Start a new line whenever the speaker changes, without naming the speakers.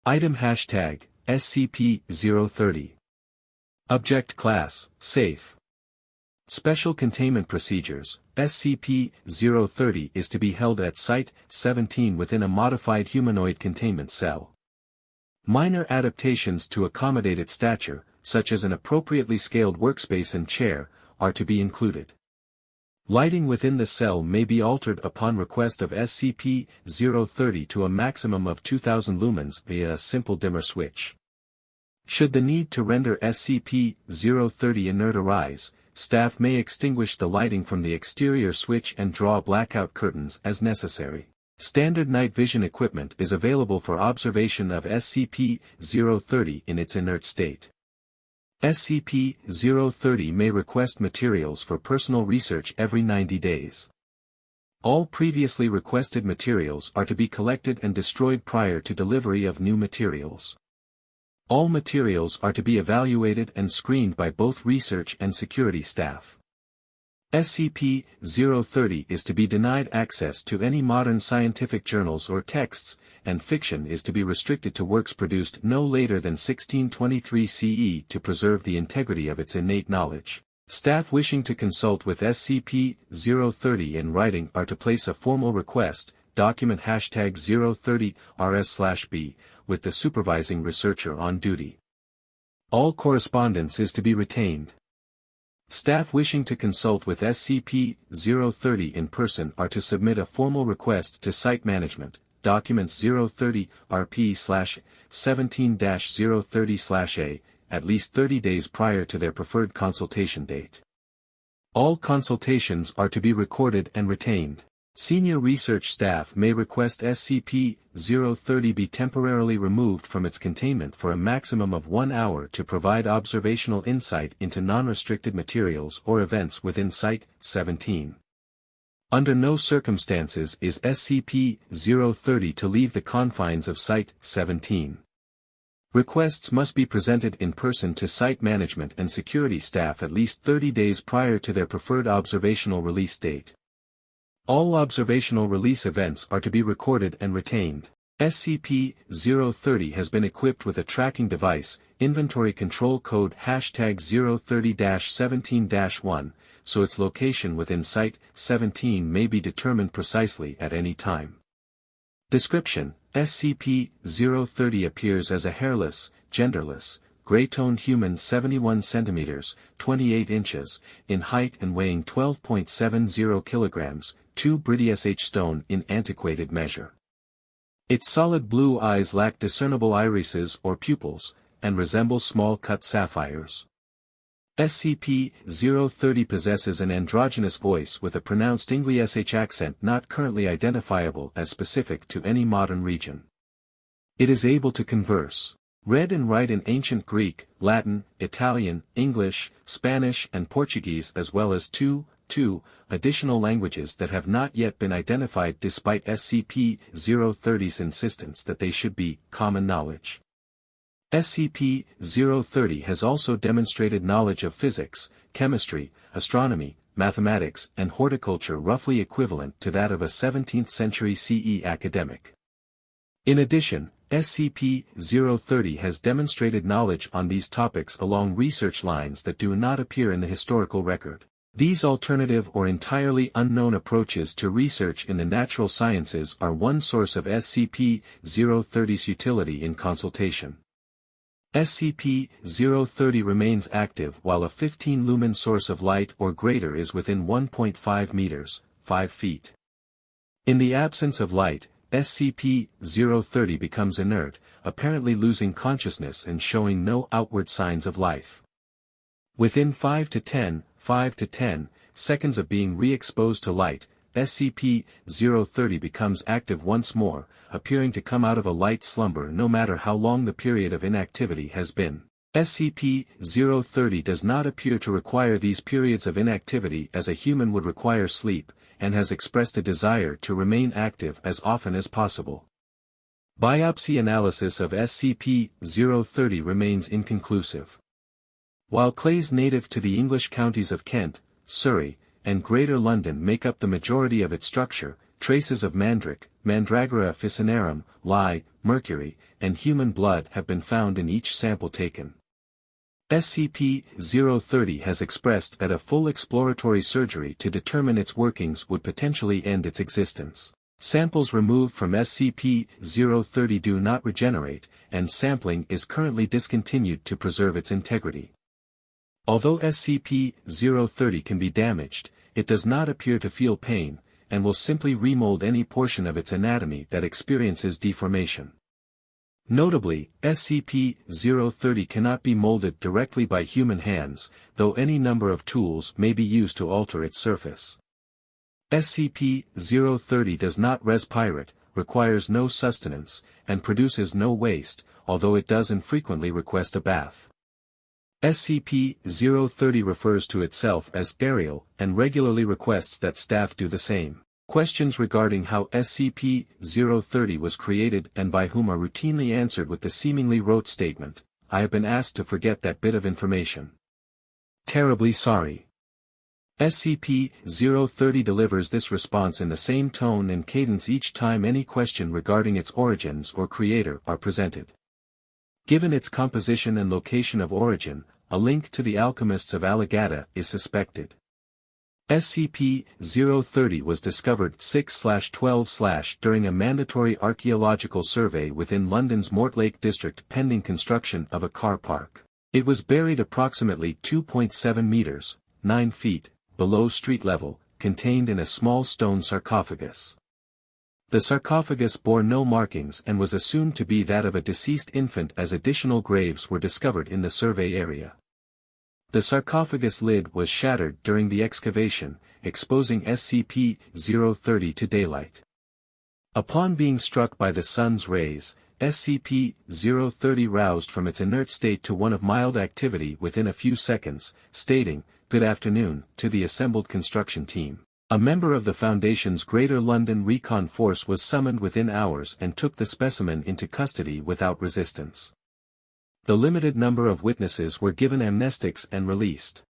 Item hashtag, SCP-030. Object Class, Safe. Special Containment Procedures, SCP-030 is to be held at Site-17 within a modified humanoid containment cell. Minor adaptations to accommodate its stature, such as an appropriately scaled workspace and chair, are to be included. Lighting within the cell may be altered upon request of SCP-030 to a maximum of 2000 lumens via a simple dimmer switch. Should the need to render SCP-030 inert arise, staff may extinguish the lighting from the exterior switch and draw blackout curtains as necessary. Standard night vision equipment is available for observation of SCP-030 in its inert state. SCP-030 may request materials for personal research every 90 days. All previously requested materials are to be collected and destroyed prior to delivery of new materials. All materials are to be evaluated and screened by both research and security staff. SCP-030 is to be denied access to any modern scientific journals or texts, and fiction is to be restricted to works produced no later than 1623 CE to preserve the integrity of its innate knowledge. Staff wishing to consult with SCP-030 in writing are to place a formal request, document hashtag 030-RS/B, with the supervising researcher on duty. All correspondence is to be retained. Staff wishing to consult with SCP-030 in person are to submit a formal request to Site Management, Documents 030-RP/17-030/A, at least 30 days prior to their preferred consultation date. All consultations are to be recorded and retained. Senior research staff may request SCP-030 be temporarily removed from its containment for a maximum of 1 hour to provide observational insight into non-restricted materials or events within Site-17. Under no circumstances is SCP-030 to leave the confines of Site-17. Requests must be presented in person to Site Management and security staff at least 30 days prior to their preferred observational release date. All observational release events are to be recorded and retained. SCP-030 has been equipped with a tracking device, inventory control code hashtag 030-17-1, so its location within Site-17 may be determined precisely at any time. Description: SCP-030 appears as a hairless, genderless, gray-toned human 71 cm, 28 inches, in height and weighing 12.70 kg, 2 British stone in antiquated measure. Its solid blue eyes lack discernible irises or pupils, and resemble small-cut sapphires. SCP-030 possesses an androgynous voice with a pronounced English accent not currently identifiable as specific to any modern region. It is able to converse, read and write in ancient Greek, Latin, Italian, English, Spanish and Portuguese as well as two additional languages that have not yet been identified despite SCP-030's insistence that they should be common knowledge. SCP-030 has also demonstrated knowledge of physics, chemistry, astronomy, mathematics and horticulture roughly equivalent to that of a 17th century CE academic. In addition, SCP-030 has demonstrated knowledge on these topics along research lines that do not appear in the historical record. These alternative or entirely unknown approaches to research in the natural sciences are one source of SCP-030's utility in consultation. SCP-030 remains active while a 15-lumen source of light or greater is within 1.5 meters, 5 feet. In the absence of light, SCP-030 becomes inert, apparently losing consciousness and showing no outward signs of life. Within 5 to 10 seconds of being re-exposed to light, SCP-030 becomes active once more, appearing to come out of a light slumber no matter how long the period of inactivity has been. SCP-030 does not appear to require these periods of inactivity as a human would require sleep, and has expressed a desire to remain active as often as possible. Biopsy analysis of SCP-030 remains inconclusive. While clays native to the English counties of Kent, Surrey, and Greater London make up the majority of its structure, traces of mandrake, Mandragora officinarum, lye, mercury, and human blood have been found in each sample taken. SCP-030 has expressed that a full exploratory surgery to determine its workings would potentially end its existence. Samples removed from SCP-030 do not regenerate, and sampling is currently discontinued to preserve its integrity. Although SCP-030 can be damaged, it does not appear to feel pain, and will simply remold any portion of its anatomy that experiences deformation. Notably, SCP-030 cannot be molded directly by human hands, though any number of tools may be used to alter its surface. SCP-030 does not respirate, requires no sustenance, and produces no waste, although it does infrequently request a bath. SCP-030 refers to itself as Ariel, and regularly requests that staff do the same. Questions regarding how SCP-030 was created and by whom are routinely answered with the seemingly rote statement, "I have been asked to forget that bit of information. Terribly sorry." SCP-030 delivers this response in the same tone and cadence each time any question regarding its origins or creator are presented. Given its composition and location of origin, a link to the alchemists of Alagata is suspected. SCP-030 was discovered 6/12/ during a mandatory archaeological survey within London's Mortlake district pending construction of a car park. It was buried approximately 2.7 meters, 9 feet, below street level, contained in a small stone sarcophagus. The sarcophagus bore no markings and was assumed to be that of a deceased infant as additional graves were discovered in the survey area. The sarcophagus lid was shattered during the excavation, exposing SCP-030 to daylight. Upon being struck by the sun's rays, SCP-030 roused from its inert state to one of mild activity within a few seconds, stating, "Good afternoon," to the assembled construction team. A member of the Foundation's Greater London Recon Force was summoned within hours and took the specimen into custody without resistance. The limited number of witnesses were given amnestics and released.